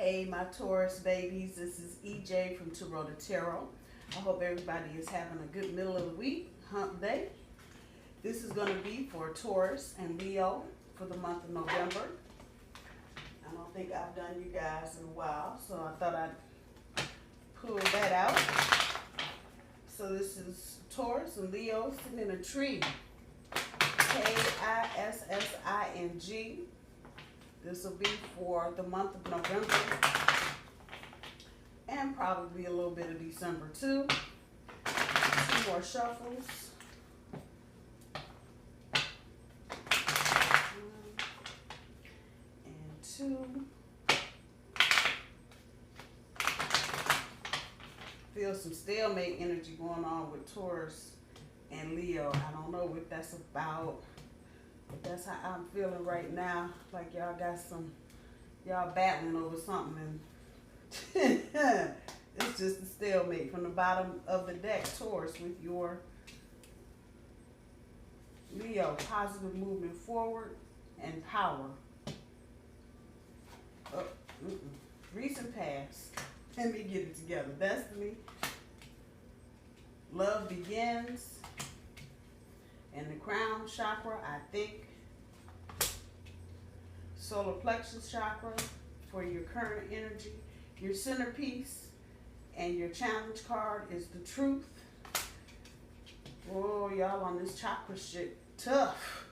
Hey, my Taurus babies, this is EJ from Taurota Tarot. I hope everybody is having a good middle of the week, hump day. This is going to be for Taurus and Leo for the month of November. I don't think I've done you guys in a while, so I thought I'd pull that out. So this is Taurus and Leo sitting in a tree. K-I-S-S-I-N-G. This will be for the month of November and probably a little bit of December too. Two more shuffles. And two. Feel some stalemate energy going on with Taurus and Leo. I don't know what that's about. But that's how I'm feeling right now. Like y'all got y'all battling over something, and it's just a stalemate from the bottom of the deck. Taurus with your Leo, positive movement forward and power. Recent past. Let me get it together. Destiny. Love begins. And the crown chakra, I think. Solar plexus chakra for your current energy. Your centerpiece and your challenge card is the truth. Oh, y'all on this chakra shit tough.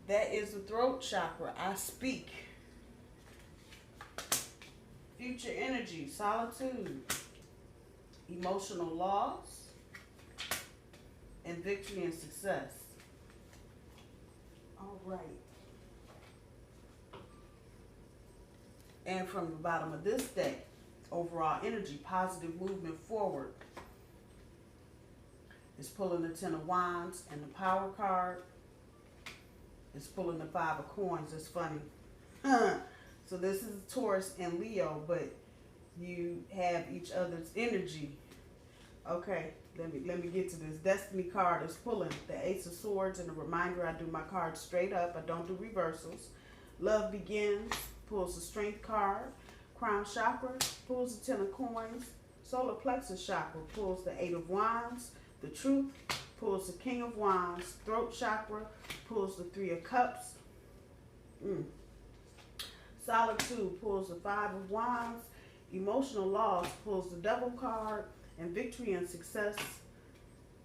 That is the throat chakra. I speak. Future energy, solitude, emotional loss, and victory and success. All right. And from the bottom of this deck, overall energy, positive movement forward. It's pulling the Ten of Wands and the Power card. It's pulling the Five of Coins. It's funny. So this is Taurus and Leo, but you have each other's energy. Okay, let me get to this. Destiny card is pulling the Ace of Swords, and a reminder, I do my cards straight up. I don't do reversals. Love begins, pulls the Strength card. Crown chakra pulls the Ten of Coins. Solar plexus chakra pulls the Eight of Wands. The Truth pulls the King of Wands. Throat chakra pulls the Three of Cups. Solitude pulls the Five of Wands. Emotional loss pulls the Devil card. And victory and success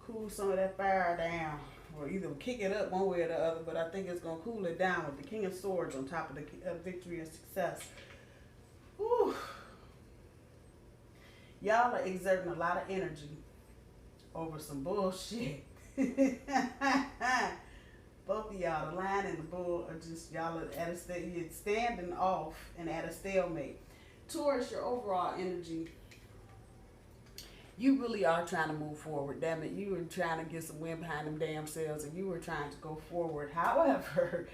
cool some of that fire down, or either kick it up one way or the other, but I think it's going to cool it down with the King of Swords on top of the victory and success. Whew. Y'all are exerting a lot of energy over some bullshit. Both of y'all, the lion and the bull, are just, y'all are at you're standing off and at a stalemate. Taurus, your overall energy, you really are trying to move forward. Damn it, you were trying to get some wind behind them damn sails, and you were trying to go forward. However,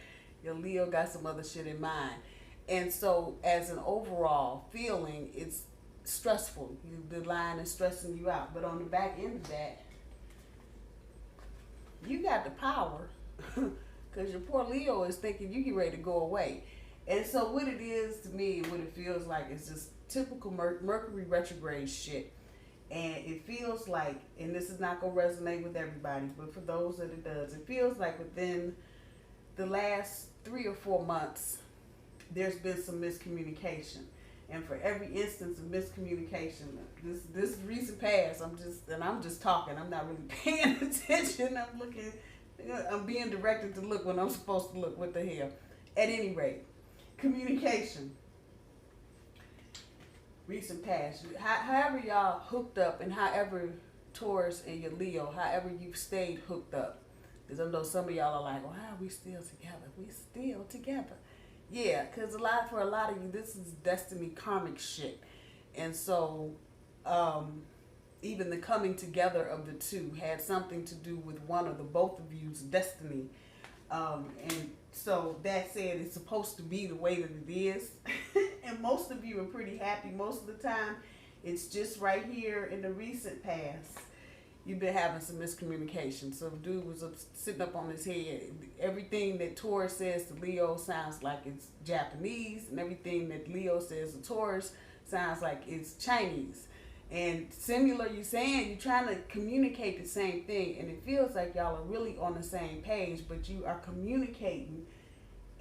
your Leo got some other shit in mind. And so as an overall feeling, it's stressful. The line is stressing you out. But on the back end of that, you got the power, because your poor Leo is thinking you get ready to go away. And so what it is to me, what it feels like, is just typical Mercury retrograde shit. And it feels like, and this is not going to resonate with everybody, but for those that it does, it feels like within the last 3 or 4 months, there's been some miscommunication. And for every instance of miscommunication, this recent past, I'm just talking. I'm not really paying attention. I'm being directed to look when I'm supposed to look. What the hell? At any rate, communication. Recent past, however y'all hooked up, and however Taurus and your Leo, however you've stayed hooked up. Because I know some of y'all are like, well, how are we still together? We still together. Yeah, because for a lot of you, this is destiny karmic shit. And so even the coming together of the two had something to do with one of both of you's destiny. And so that said, it's supposed to be the way that it is. And most of you are pretty happy most of the time. It's just right here in the recent past. you've been having some miscommunication. So dude was sitting up on his head. Everything that Taurus says to Leo sounds like it's Japanese, and everything that Leo says to Taurus sounds like it's Chinese. And similar, you're saying you're trying to communicate the same thing, and it feels like y'all are really on the same page, but you are communicating,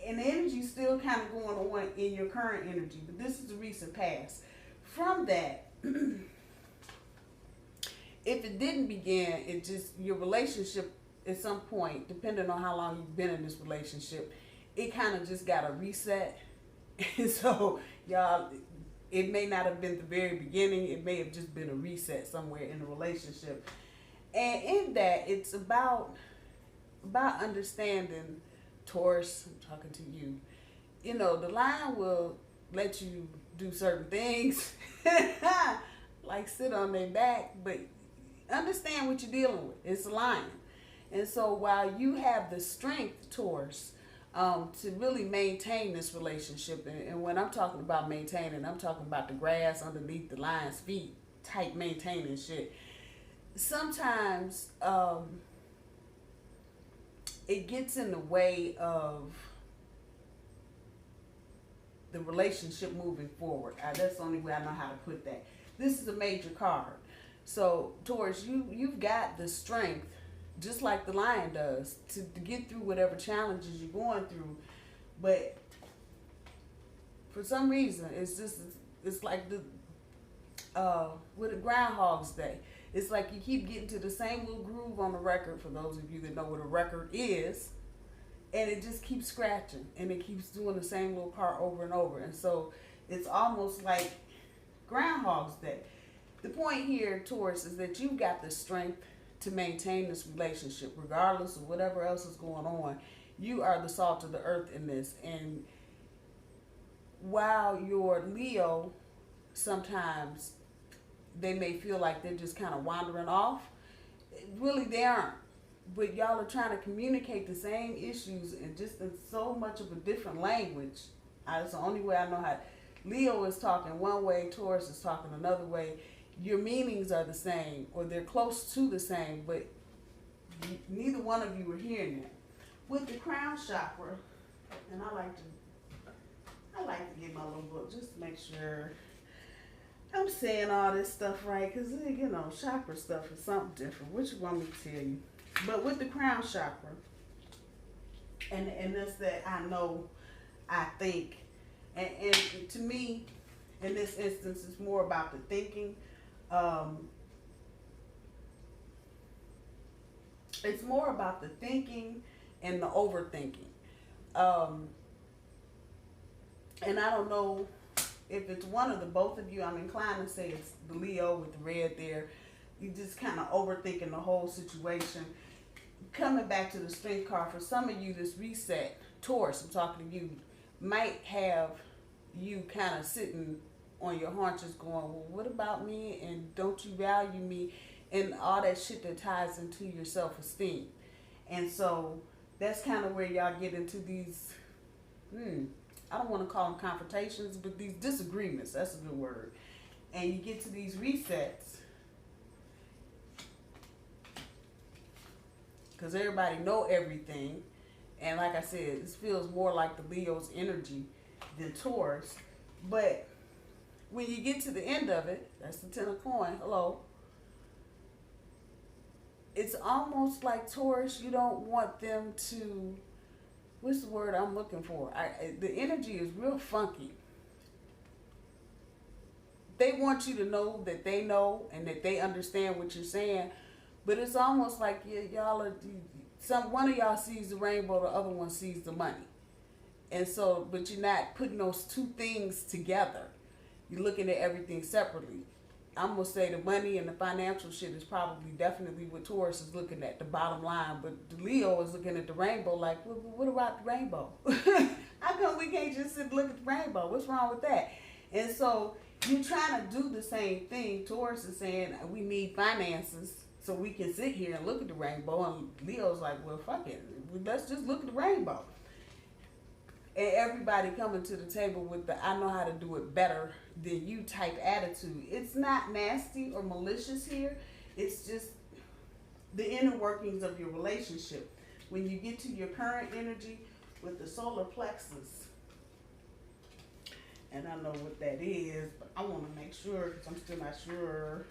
and the energy's still kind of going on in your current energy, but this is the recent past. From that, if it didn't begin, it just, your relationship at some point, depending on how long you've been in this relationship, it kind of just got a reset. And so y'all, it may not have been the very beginning, it may have just been a reset somewhere in the relationship. And in that, it's about understanding, Taurus, I'm talking to you, you know, the line will let you do certain things, like sit on their back, but understand what you're dealing with. It's a lion. And so while you have the strength, Taurus, to really maintain this relationship, and when I'm talking about maintaining, I'm talking about the grass underneath the lion's feet type maintaining shit. Sometimes it gets in the way of the relationship moving forward. That's the only way I know how to put that. This is a major card. So Taurus, you've got the strength, just like the lion does, to get through whatever challenges you're going through. But for some reason, it's like with a Groundhog's Day. It's like you keep getting to the same little groove on the record, for those of you that know what a record is, and it just keeps scratching, and it keeps doing the same little part over and over. And so it's almost like Groundhog's Day. The point here, Taurus, is that you've got the strength to maintain this relationship, regardless of whatever else is going on. You are the salt of the earth in this. And while your Leo, sometimes they may feel like they're just kind of wandering off, really they aren't. But y'all are trying to communicate the same issues and just in so much of a different language. It's the only way I know how. Leo is talking one way, Taurus is talking another way. Your meanings are the same, or they're close to the same, but neither one of you are hearing that. With the crown chakra, and I like to get my little book just to make sure I'm saying all this stuff right, because, you know, chakra stuff is something different. What you want me to tell you? But with the crown chakra, and that's that I know, I think, and to me, in this instance, it's more about the thinking. It's more about the thinking and the overthinking. And I don't know if it's one of the both of you. I'm inclined to say it's the Leo with the red there. You just kind of overthinking the whole situation. Coming back to the strength card, for some of you, this reset, Taurus, I'm talking to you, might have you kind of sitting on your haunches going, well, what about me? And don't you value me? And all that shit that ties into your self-esteem. And so that's kind of where y'all get into these, I don't want to call them confrontations, but these disagreements, that's a good word. And you get to these resets, because everybody know everything. And like I said, this feels more like the Leo's energy than Taurus. But when you get to the end of it, that's the 10 of coin, hello. It's almost like Taurus, you don't want them to, what's the word I'm looking for? The energy is real funky. They want you to know that they know and that they understand what you're saying, but it's almost like y'all are, one of y'all sees the rainbow, the other one sees the money. And so, but you're not putting those two things together. You're looking at everything separately. I'm going to say the money and the financial shit is probably definitely what Taurus is looking at, the bottom line. But the Leo is looking at the rainbow like, well, what about the rainbow? How come we can't just sit and look at the rainbow? What's wrong with that? And so you're trying to do the same thing. Taurus is saying we need finances so we can sit here and look at the rainbow. And Leo's like, well, fuck it. Let's just look at the rainbow. And everybody coming to the table with the I know how to do it better than you type attitude. It's not nasty or malicious here. It's just the inner workings of your relationship. When you get to your current energy with the solar plexus, and I know what that is, but I want to make sure because I'm still not sure.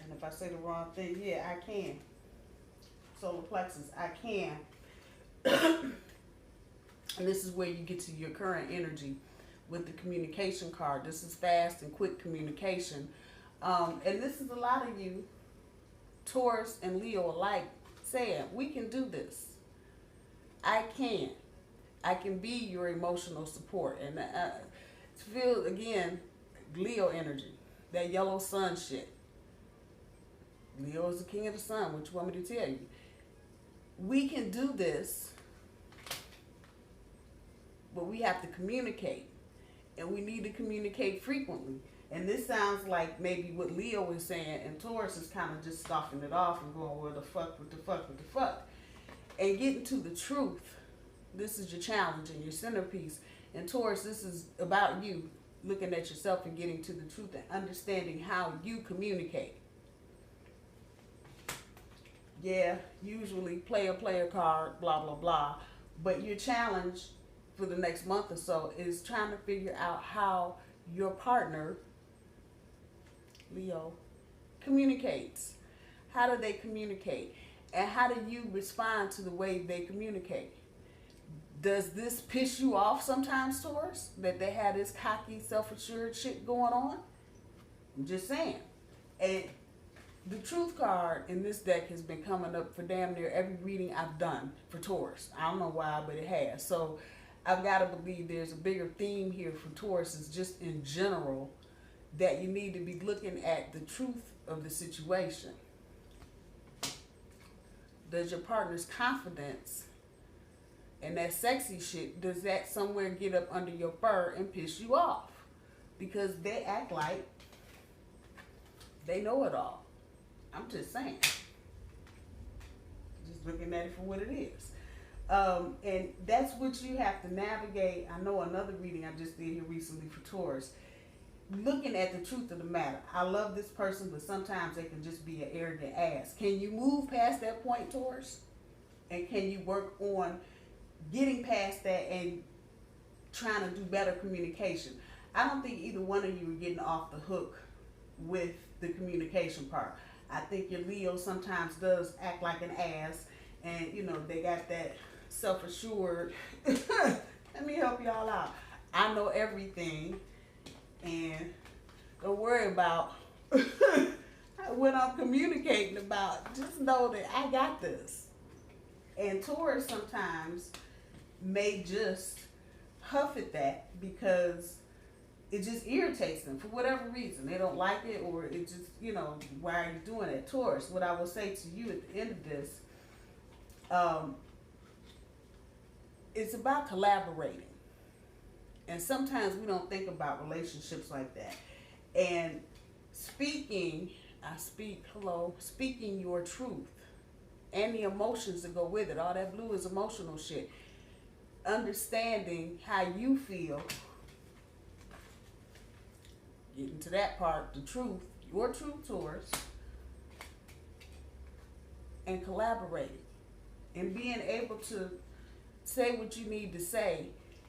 And if I say the wrong thing, yeah, I can. Solar plexus, I can. And this is where you get to your current energy with the communication card. This is fast and quick communication. And this is a lot of you, Taurus and Leo alike, saying, we can do this. I can. I can be your emotional support. And feel, again, Leo energy, that yellow sun shit. Leo is the king of the sun, what you want me to tell you? We can do this, but we have to communicate. And we need to communicate frequently. And this sounds like maybe what Leo is saying, and Taurus is kind of just scoffing it off and going, what the fuck, what the fuck, what the fuck. And getting to the truth. This is your challenge and your centerpiece. And Taurus, this is about you looking at yourself and getting to the truth and understanding how you communicate. Yeah, usually player card, blah, blah, blah. But your challenge for the next month or so is trying to figure out how your partner, Leo, communicates. How do they communicate? And how do you respond to the way they communicate? Does this piss you off sometimes, Taurus? That they have this cocky, self-assured shit going on? I'm just saying. And the truth card in this deck has been coming up for damn near every reading I've done for Taurus. I don't know why, but it has. So I've got to believe there's a bigger theme here for Taurus. It's just in general that you need to be looking at the truth of the situation. Does your partner's confidence and that sexy shit, does that somewhere get up under your fur and piss you off? Because they act like they know it all. I'm just saying. Just looking at it for what it is. And that's what you have to navigate. I know another reading I just did here recently for Taurus. Looking at the truth of the matter. I love this person, but sometimes they can just be an arrogant ass. Can you move past that point, Taurus? And can you work on getting past that and trying to do better communication? I don't think either one of you are getting off the hook with the communication part. I think your Leo sometimes does act like an ass, and you know, they got that self-assured, let me help y'all out. I know everything, and don't worry about what I'm communicating about. Just know that I got this. And Taurus sometimes may just huff at that because it just irritates them for whatever reason. They don't like it, or it just, you know, why are you doing it? Taurus, what I will say to you at the end of this, it's about collaborating. And sometimes we don't think about relationships like that. And speaking your truth and the emotions that go with it. All that blue is emotional shit. Understanding how you feel. Getting to that part, the truth, your truth, Taurus, and collaborating and being able to say what you need to say.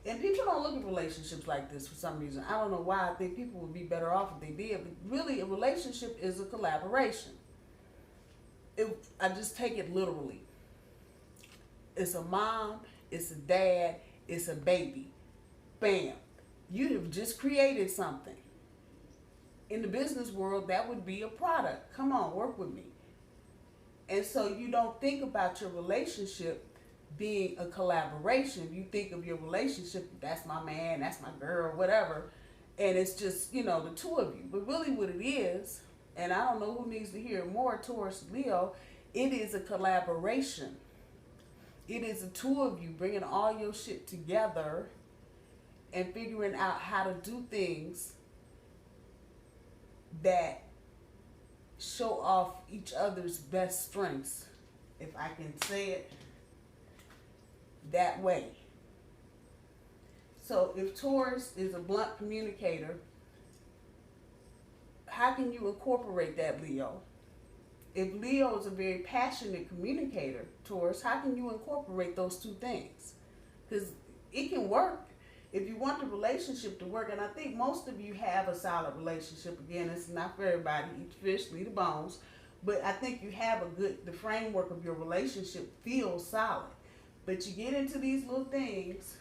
And people don't look at relationships like this for some reason. I don't know why. I think people would be better off if they did. But really, a relationship is a collaboration. I just take it literally. It's a mom, it's a dad, it's a baby. Bam. You have just created something. In the business world, that would be a product. Come on, work with me. And so you don't think about your relationship being a collaboration. You think of your relationship, that's my man, that's my girl, whatever. And it's just, you know, the two of you. But really what it is, and I don't know who needs to hear more, Taurus, Leo, it is a collaboration. It is the two of you bringing all your shit together and figuring out how to do things that show off each other's best strengths, if I can say it that way. So if Taurus is a blunt communicator, how can you incorporate that, Leo, if Leo is a very passionate communicator, Taurus, how can you incorporate those two things? Because it can work if you want the relationship to work. And I think most of you have a solid relationship. Again, it's not for everybody. Eat the fish, leave the bones. But I think you have the framework of your relationship feels solid. But you get into these little things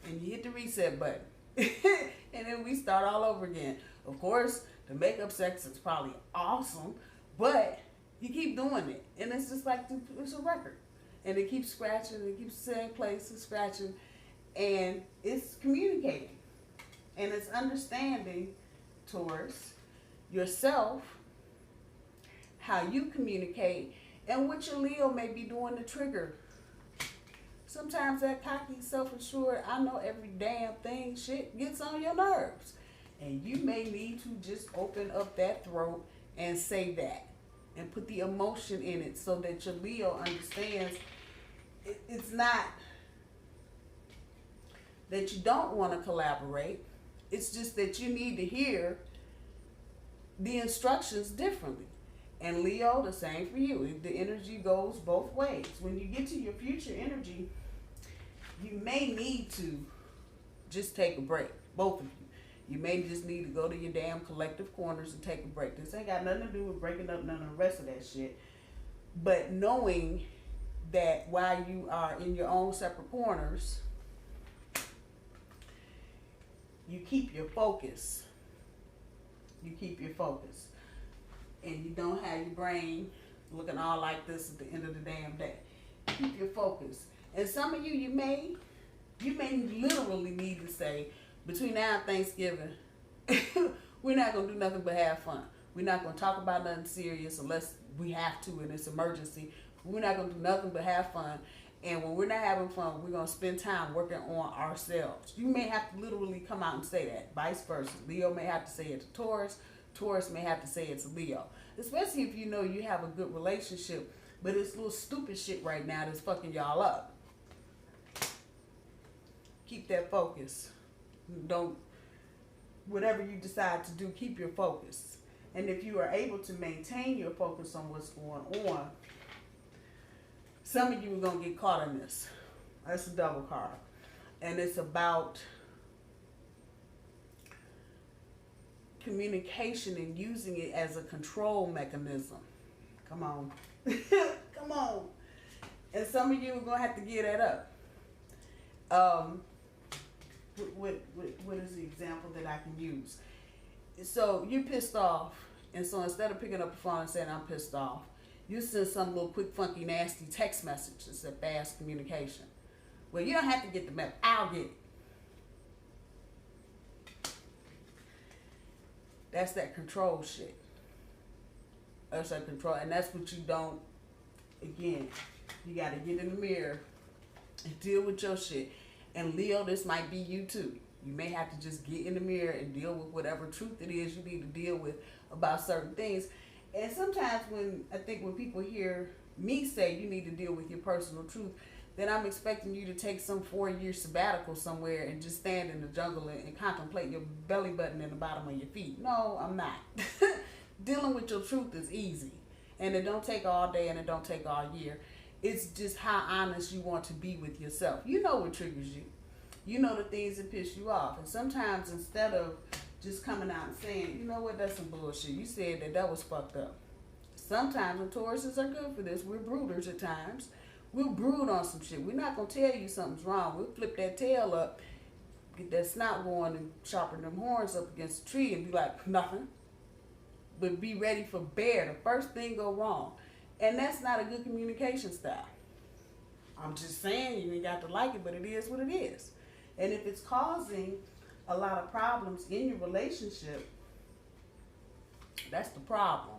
and you hit the reset button. And then we start all over again. Of course, the makeup sex is probably awesome, but you keep doing it. And it's just like, it's a record. And it keeps scratching, and it keeps the same place and scratching. And it's communicating. And it's understanding, Taurus, yourself, how you communicate, and what your Leo may be doing to trigger. Sometimes that cocky, self-assured, I know every damn thing shit gets on your nerves. And you may need to just open up that throat and say that. And put the emotion in it so that your Leo understands it's not that you don't want to collaborate. It's just that you need to hear the instructions differently. And Leo, the same for you. The energy goes both ways. When you get to your future energy, you may need to just take a break, both of you. You may just need to go to your damn collective corners and take a break. This ain't got nothing to do with breaking up none of the rest of that shit. But knowing that while you are in your own separate corners, you keep your focus. You keep your focus. And you don't have your brain looking all like this at the end of the damn day. Keep your focus. And some of you, you may literally need to say, between now and Thanksgiving, we're not going to do nothing but have fun. We're not going to talk about nothing serious unless we have to and it's emergency. We're not going to do nothing but have fun. And when we're not having fun, we're going to spend time working on ourselves. You may have to literally come out and say that. Vice versa. Leo may have to say it to Taurus. Taurus may have to say it to Leo. Especially if you know you have a good relationship, but it's little stupid shit right now that's fucking y'all up. Keep that focus. Don't, whatever you decide to do, keep your focus. And if you are able to maintain your focus on what's going on, some of you are going to get caught in this. That's a double card. And it's about communication and using it as a control mechanism. Come on. Come on. And some of you are going to have to give that up. What is the example that I can use? So you're pissed off, and so instead of picking up the phone and saying I'm pissed off, you send some little quick, funky, nasty text message. It's a fast communication. Well, you don't have to get the message. I'll get it. That's that control shit. That's that control, and that's what you don't. Again, you got to get in the mirror and deal with your shit. And Leo, this might be you too. You may have to just get in the mirror and deal with whatever truth it is you need to deal with about certain things. And sometimes when people hear me say you need to deal with your personal truth, then I'm expecting you to take some 4-year sabbatical somewhere and just stand in the jungle and contemplate your belly button and the bottom of your feet. No, I'm not. Dealing with your truth is easy. And it don't take all day and it don't take all year. It's just how honest you want to be with yourself. You know what triggers you. You know the things that piss you off. And sometimes instead of just coming out and saying, you know what, that's some bullshit. You said that was fucked up. Sometimes, and Tauruses are good for this, we're brooders at times. We'll brood on some shit. We're not going to tell you something's wrong. We'll flip that tail up, get that snout going and sharpen them horns up against the tree and be like, nothing. But be ready for bear. The first thing go wrong. And that's not a good communication style. I'm just saying, you ain't got to like it, but it is what it is. And if it's causing a lot of problems in your relationship, that's the problem.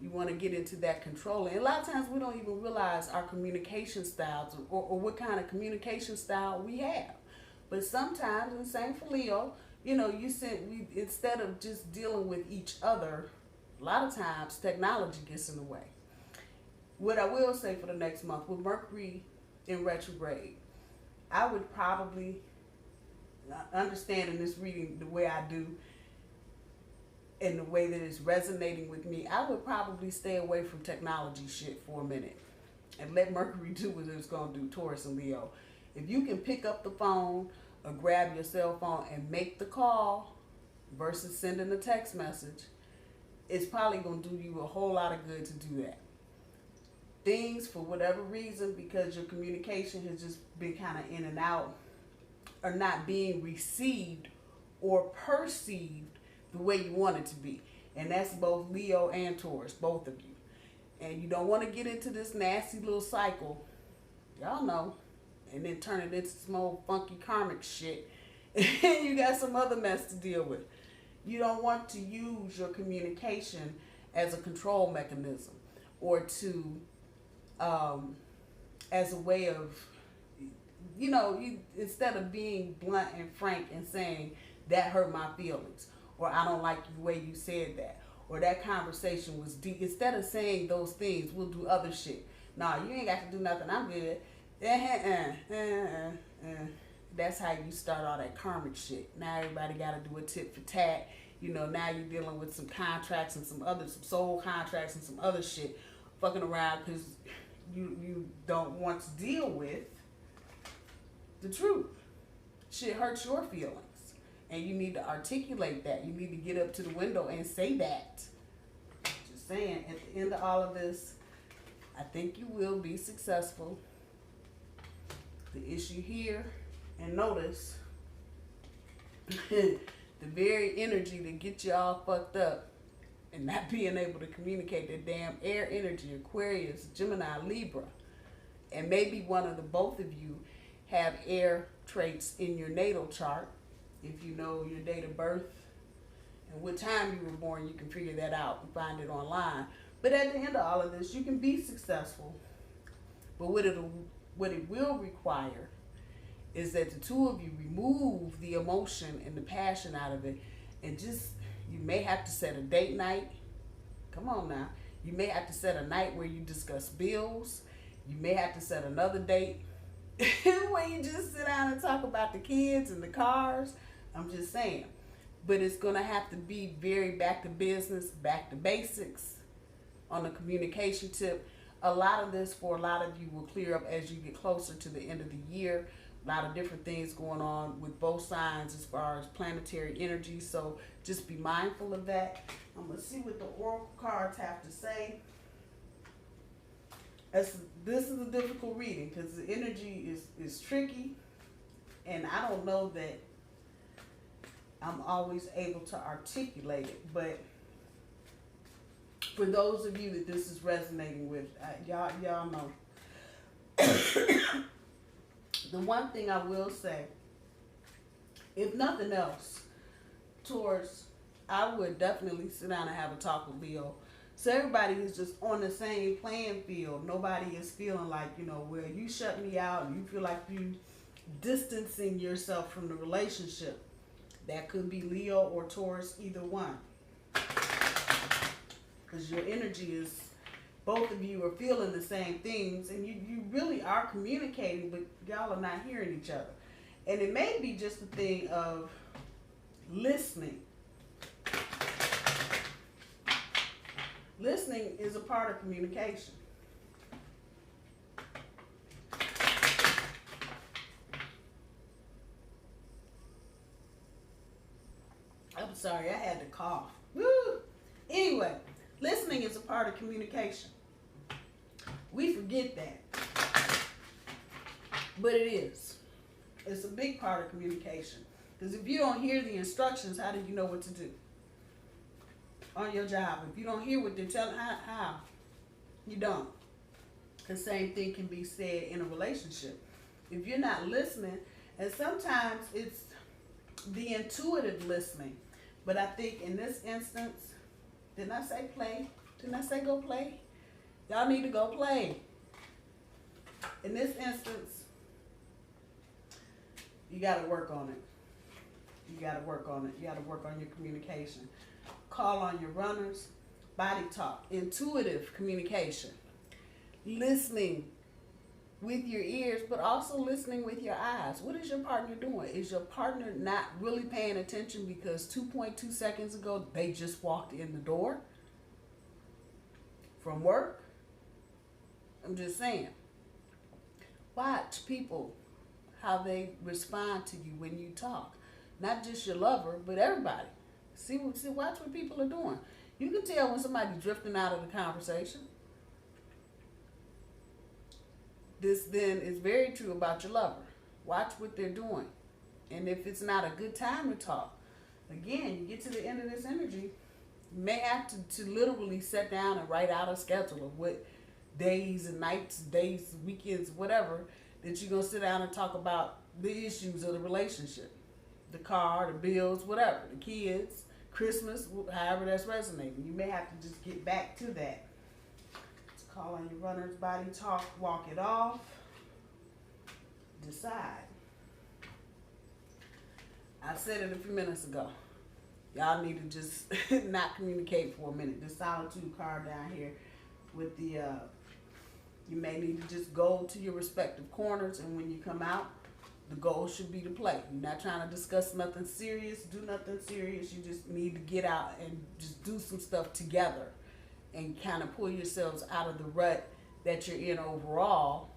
You want to get into that control. And a lot of times we don't even realize our communication styles or what kind of communication style we have. But sometimes, and same for Leo, you know, instead of just dealing with each other, a lot of times technology gets in the way. What I will say for the next month, with Mercury in retrograde, I would probably, understanding this reading the way I do, in the way that it's resonating with me, I would probably stay away from technology shit for a minute and let Mercury do what it's going to do, Taurus and Leo. If you can pick up the phone or grab your cell phone and make the call versus sending a text message, it's probably going to do you a whole lot of good to do that. Things, for whatever reason, because your communication has just been kind of in and out, are not being received or perceived the way you want it to be. And that's both Leo and Taurus, both of you. And you don't want to get into this nasty little cycle, y'all know, and then turn it into some old funky karmic shit. And you got some other mess to deal with. You don't want to use your communication as a control mechanism or to, as a way of, instead of being blunt and frank and saying, that hurt my feelings, or I don't like the way you said that, or that conversation was deep. Instead of saying those things, we'll do other shit. Nah, you ain't got to do nothing. I'm good. That's how you start all that karmic shit. Now everybody got to do a tit for tat. Now you're dealing with some contracts and some soul contracts and some other shit fucking around because you don't want to deal with the truth. Shit hurts your feelings. And you need to articulate that. You need to get up to the window and say that. Just saying, at the end of all of this, I think you will be successful. The issue here, and notice, the very energy that gets you all fucked up and not being able to communicate, that damn air energy, Aquarius, Gemini, Libra, and maybe both of you have air traits in your natal chart. If you know your date of birth and what time you were born, you can figure that out and find it online. But at the end of all of this, you can be successful. But what it will require is that the two of you remove the emotion and the passion out of it, and you may have to set a date night. Come on now. You may have to set a night where you discuss bills. You may have to set another date where you just sit down and talk about the kids and the cars. I'm just saying. But it's going to have to be very back to business, back to basics on the communication tip. A lot of this for a lot of you will clear up as you get closer to the end of the year. A lot of different things going on with both signs as far as planetary energy. So just be mindful of that. I'm going to see what the oracle cards have to say. This is a difficult reading because the energy is tricky. And I don't know that I'm always able to articulate it. But for those of you that this is resonating with, y'all know. The one thing I will say, if nothing else, Taurus, I would definitely sit down and have a talk with Leo. So everybody is just on the same playing field. Nobody is feeling like, well, you shut me out and you feel like you distancing yourself from the relationship. That could be Leo or Taurus, either one. Because your energy is, both of you are feeling the same things, and you really are communicating, but y'all are not hearing each other. And it may be just a thing of listening. Listening is a part of communication. I'm sorry, I had to cough. Woo! Anyway, listening is a part of communication. We forget that. But it is. It's a big part of communication. Because if you don't hear the instructions, how do you know what to do? On your job. If you don't hear what they're telling, how? You don't. The same thing can be said in a relationship. If you're not listening, and sometimes it's the intuitive listening. But I think in this instance, didn't I say play? Didn't I say go play? Y'all need to go play. In this instance, you got to work on it. You got to work on it. You got to work on your communication. Call on your runners. Body talk. Intuitive communication. Listening with your ears, but also listening with your eyes. What is your partner doing? Is your partner not really paying attention because 2.2 seconds ago they just walked in the door from work? I'm just saying. Watch people, how they respond to you when you talk. Not just your lover, but everybody. Watch what people are doing. You can tell when somebody's drifting out of the conversation. This then is very true about your lover. Watch what they're doing. And if it's not a good time to talk, again, you get to the end of this energy, you may have to literally sit down and write out a schedule of what days and nights, days, weekends, whatever, that you're going to sit down and talk about the issues of the relationship. The car, the bills, whatever, the kids, Christmas, however that's resonating. You may have to just get back to that. Call on your runner's body, talk, walk it off, decide. I said it a few minutes ago. Y'all need to just not communicate for a minute. The solitude card down here with the, you may need to just go to your respective corners, and when you come out, the goal should be to play. You're not trying to discuss nothing serious, do nothing serious. You just need to get out and just do some stuff together and kind of pull yourselves out of the rut that you're in overall,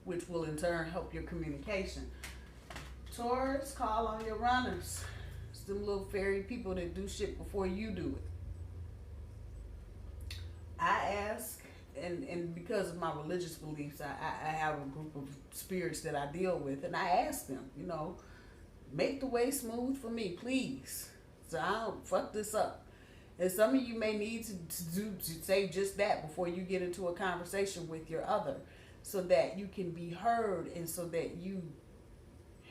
which will in turn help your communication. Taurus, call on your runners. It's them little fairy people that do shit before you do it. I ask, and because of my religious beliefs, I have a group of spirits that I deal with, and I ask them, you know, make the way smooth for me, please. So I don't fuck this up. And some of you may need to say just that before you get into a conversation with your other, so that you can be heard and so that you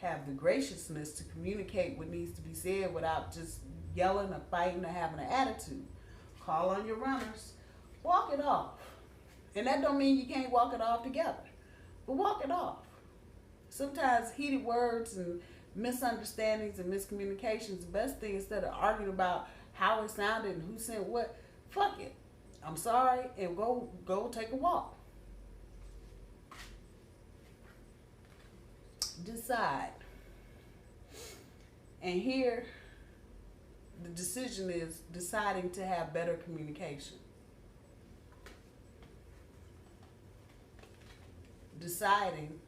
have the graciousness to communicate what needs to be said without just yelling or fighting or having an attitude. Call on your runners. Walk it off. And that don't mean you can't walk it off together, but walk it off. Sometimes heated words and misunderstandings and miscommunications, the best thing, instead of arguing about how it sounded and who said what, fuck it. I'm sorry, and go take a walk. Decide. And here, the decision is deciding to have better communication. Deciding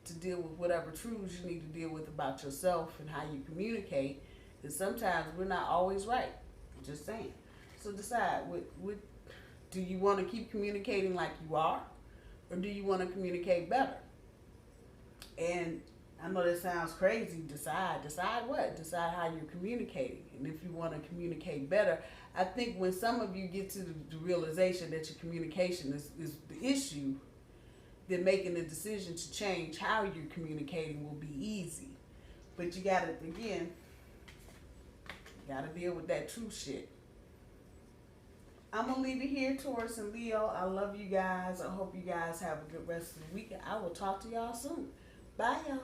to deal with whatever truths you need to deal with about yourself and how you communicate, because sometimes we're not always right. Just saying. So decide, what do you want to keep communicating like you are, or do you want to communicate better? And I know that sounds crazy. Decide what? Decide how you're communicating. And if you want to communicate better, I think when some of you get to the realization that your communication is the issue, then making the decision to change how you're communicating will be easy. But you gotta, again, gotta deal with that true shit. I'm gonna leave it here, Taurus and Leo. I love you guys. I hope you guys have a good rest of the week. I will talk to y'all soon. Bye, y'all.